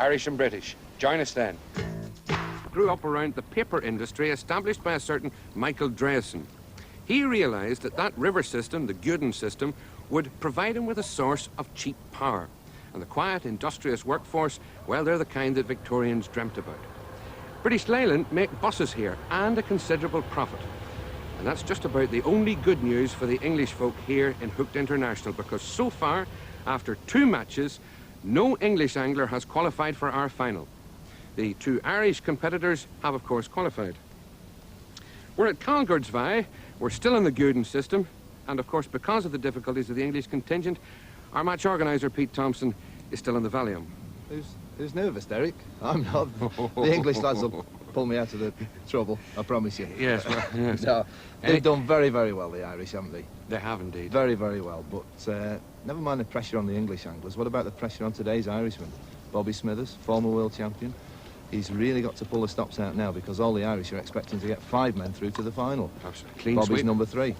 Irish and British. Join us then. Grew up around the paper industry established by a certain Michael Drayson. He realised that that river system, the Guden system, would provide him with a source of cheap power. And the quiet, industrious workforce, well, they're the kind that Victorians dreamt about. British Leyland make buses here and a considerable profit. And that's just about the only good news for the English folk here in Hooked International, because so far, after 2 matches, no English angler has qualified for our final. The 2 Irish competitors have, of course, qualified. We're at Calgurdsvie. We're still in the Guden system. And, of course, because of the difficulties of the English contingent, our match organiser, Pete Thompson, is still in the Valium. Who's nervous, Derek? I'm not. The English lads will pull me out of the trouble, I promise you. Yes, well, yes. No, they've done very, very well, the Irish, haven't they? They have indeed. Very, very well. But never mind the pressure on the English anglers. What about the pressure on today's Irishman? Bobby Smithers, former world champion. He's really got to pull the stops out now because all the Irish are expecting to get 5 men through to the final. Absolutely. Clean Bobby's sweep. number 3.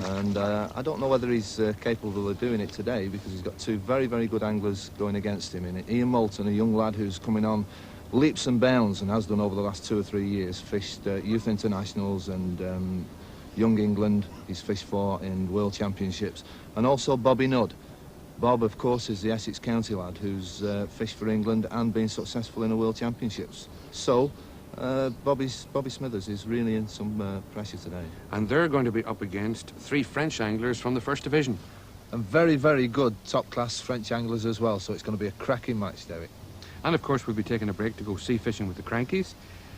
And I don't know whether he's capable of doing it today because he's got 2 very, very good anglers going against him. And Ian Moulton, a young lad who's coming on leaps and bounds and has done over the last 2 or 3 years, fished youth internationals and Young England, he's fished for in world championships. And also Bobby Nudd. Bob, of course, is the Essex County lad who's fished for England and been successful in the World Championships. So, Bobby Smithers is really in some pressure today. And they're going to be up against 3 French anglers from the First Division. And very, very good top-class French anglers as well, so it's going to be a cracking match, Derek. And, of course, we'll be taking a break to go sea fishing with the Crankies.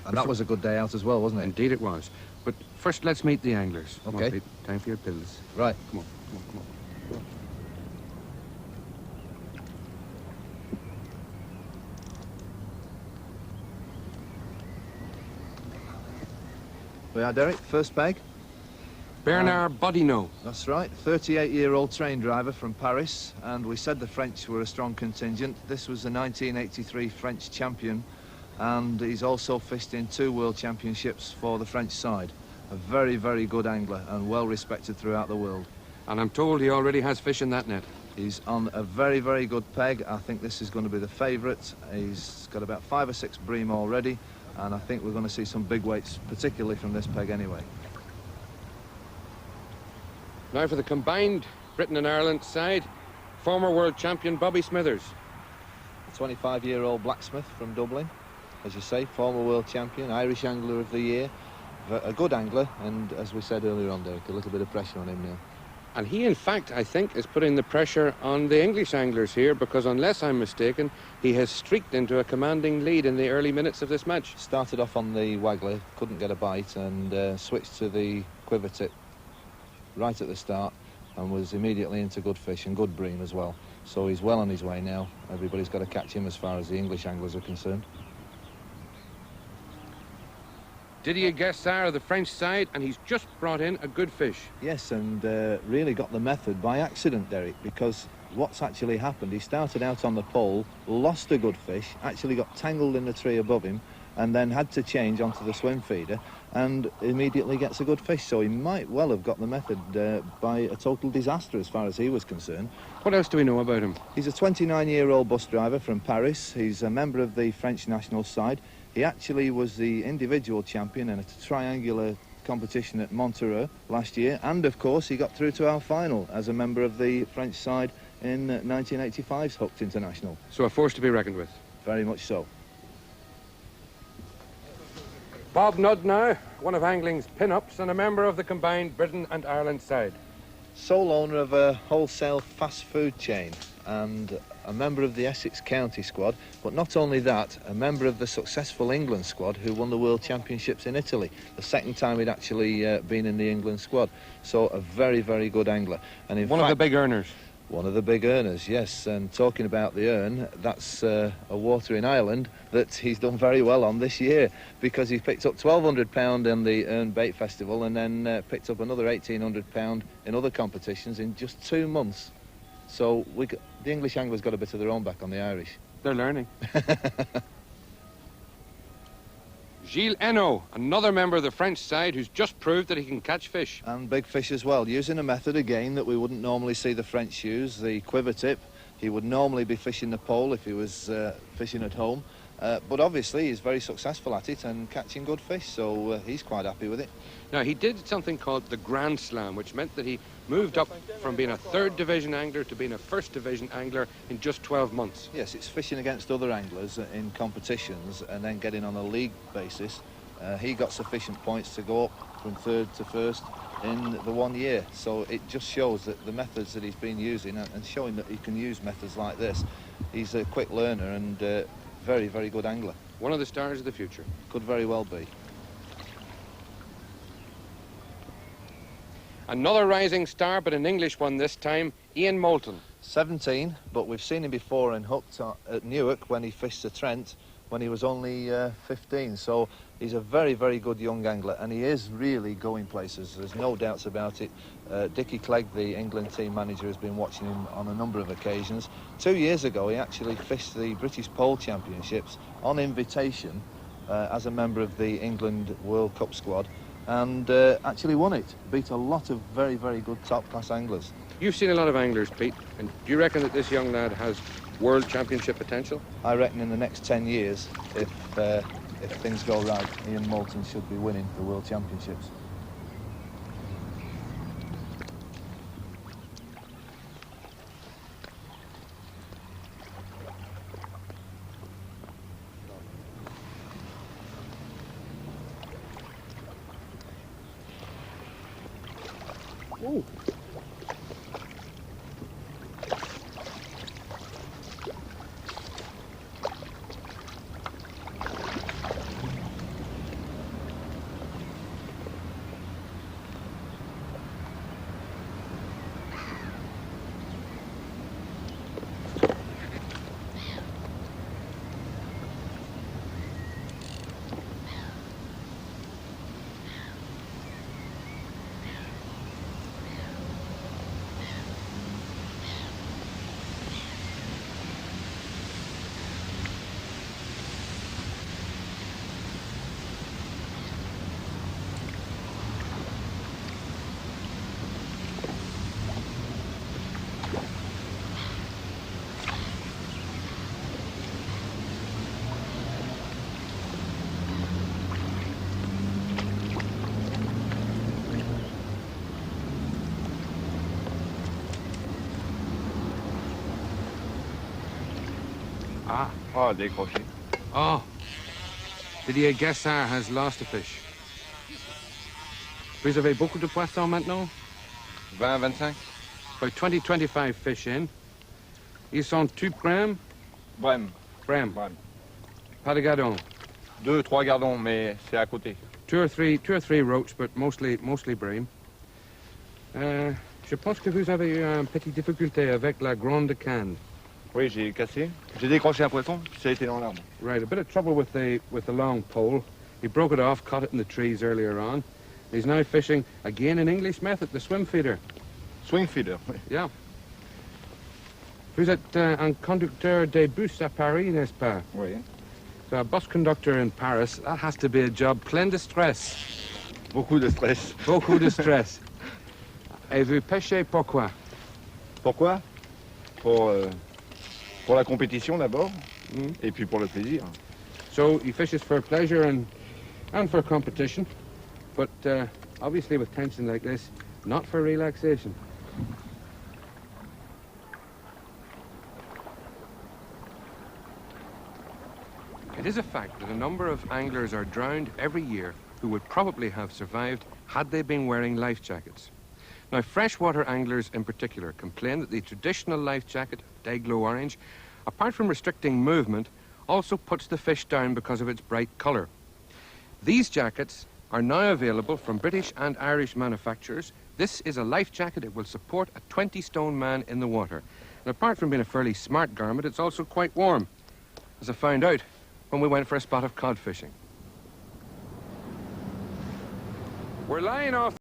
And that was a good day out as well, wasn't it? Indeed it was. But first, let's meet the anglers. Come Okay. on, Pete. Time for your pills. Right. Come on, come on, come on. We are, Derek. First peg. Bernard Bodino. That's right. 38-year-old train driver from Paris. And we said the French were a strong contingent. This was the 1983 French champion. And he's also fished in 2 world championships for the French side. A very, very good angler and well respected throughout the world. And I'm told he already has fish in that net. He's on a very, very good peg. I think this is going to be the favourite. He's got about 5 or 6 bream already. And I think we're going to see some big weights, particularly from this peg anyway. Now for the combined Britain and Ireland side, former world champion Bobby Smithers. A 25-year-old blacksmith from Dublin. As you say, former world champion, Irish Angler of the Year. A good angler, and as we said earlier on, Derek, a little bit of pressure on him now. And he, in fact, I think, is putting the pressure on the English anglers here because, unless I'm mistaken, he has streaked into a commanding lead in the early minutes of this match. Started off on the waggler, couldn't get a bite, and switched to the quiver tip right at the start and was immediately into good fish and good bream as well. So he's well on his way now. Everybody's got to catch him as far as the English anglers are concerned. Didier Guessard of the French side, and he's just brought in a good fish. Yes, and really got the method by accident, Derek, because what's actually happened, he started out on the pole, lost a good fish, actually got tangled in the tree above him, and then had to change onto the swim feeder, and immediately gets a good fish. So he might well have got the method by a total disaster as far as he was concerned. What else do we know about him? He's a 29-year-old bus driver from Paris. He's a member of the French national side. He actually was the individual champion in a triangular competition at Monterey last year, and of course he got through to our final as a member of the French side in 1985's Hooked International. So a force to be reckoned with. Very much so. Bob Nudd now, one of angling's pin-ups and a member of the combined Britain and Ireland side. Sole owner of a wholesale fast food chain and a member of the Essex County squad, but not only that, a member of the successful England squad who won the World Championships in Italy, the second time he'd actually been in the England squad. So a very, very good angler. And in One of the big earners. One of the big earners, yes. And talking about the earn, that's a water in Ireland that he's done very well on this year, because he picked up £1,200 in the Earn Bait Festival and then picked up another £1,800 in other competitions in just 2 months. So the English anglers got a bit of their own back on the Irish. They're learning. Gilles Henault, another member of the French side who's just proved that he can catch fish. And big fish as well, using a method again that we wouldn't normally see the French use, the quiver tip. He would normally be fishing the pole if he was fishing at home, but obviously he's very successful at it and catching good fish, so he's quite happy with it. Now, he did something called the Grand Slam, which meant that he moved up from being a third division angler to being a first division angler in just 12 months. Yes, it's fishing against other anglers in competitions and then getting on a league basis. He got sufficient points to go up from third to first in the 1 year, so it just shows that the methods that he's been using and showing that he can use methods like this. He's a quick learner and very, very good angler. One of the stars of the future. Could very well be. Another rising star, but an English one this time, Ian Moulton. 17, but we've seen him before in Hooked at Newark when he fished the Trent when he was only 15, so he's a very, very good young angler, and he is really going places, there's no doubts about it. Dickie Clegg, the England team manager, has been watching him on a number of occasions. 2 years ago he actually fished the British Pole Championships on invitation as a member of the England World Cup squad, and actually won it, beat a lot of very, very good top-class anglers. You've seen a lot of anglers, Pete, and do you reckon that this young lad has World Championship potential? I reckon in the next 10 years, if things go right, Ian Moulton should be winning the World Championships. Ooh. Ah. Oh, décroché. Oh. Didier Gassard has lost a fish. Vous avez beaucoup de poissons maintenant? 20, 25? About 20, 25 fish in. Ils sont tous brèmes? Brème. Brème. Brème. Pas de gardon. 2, 3 gardons, mais c'est à côté. Two or three roach, but mostly bream. Je pense que vous avez eu une petite difficulté avec la grande canne. Oui, j'ai cassé. J'ai décroché un poisson, puis ça a été dans l'arbre. Right, a bit of trouble with the long pole. He broke it off, caught it in the trees earlier on. He's now fishing again an English method, the swim feeder. Swing feeder, oui. Yeah. Vous êtes un conducteur de bus à Paris, n'est-ce pas? Oui. So a bus conductor in Paris, that has to be a job plein de stress. Beaucoup de stress. Beaucoup de stress. Et vous pêchez pourquoi? Pourquoi? Pour la compétition d'abord, et puis pour le plaisir. So he fishes for pleasure and for competition, but obviously with tension like this, not for relaxation. It is a fact that a number of anglers are drowned every year who would probably have survived had they been wearing life jackets. Now, freshwater anglers in particular complain that the traditional life jacket, Dayglow Orange, apart from restricting movement, also puts the fish down because of its bright colour. These jackets are now available from British and Irish manufacturers. This is a life jacket. It will support a 20-stone man in the water. And apart from being a fairly smart garment, it's also quite warm, as I found out when we went for a spot of cod fishing. We're lying off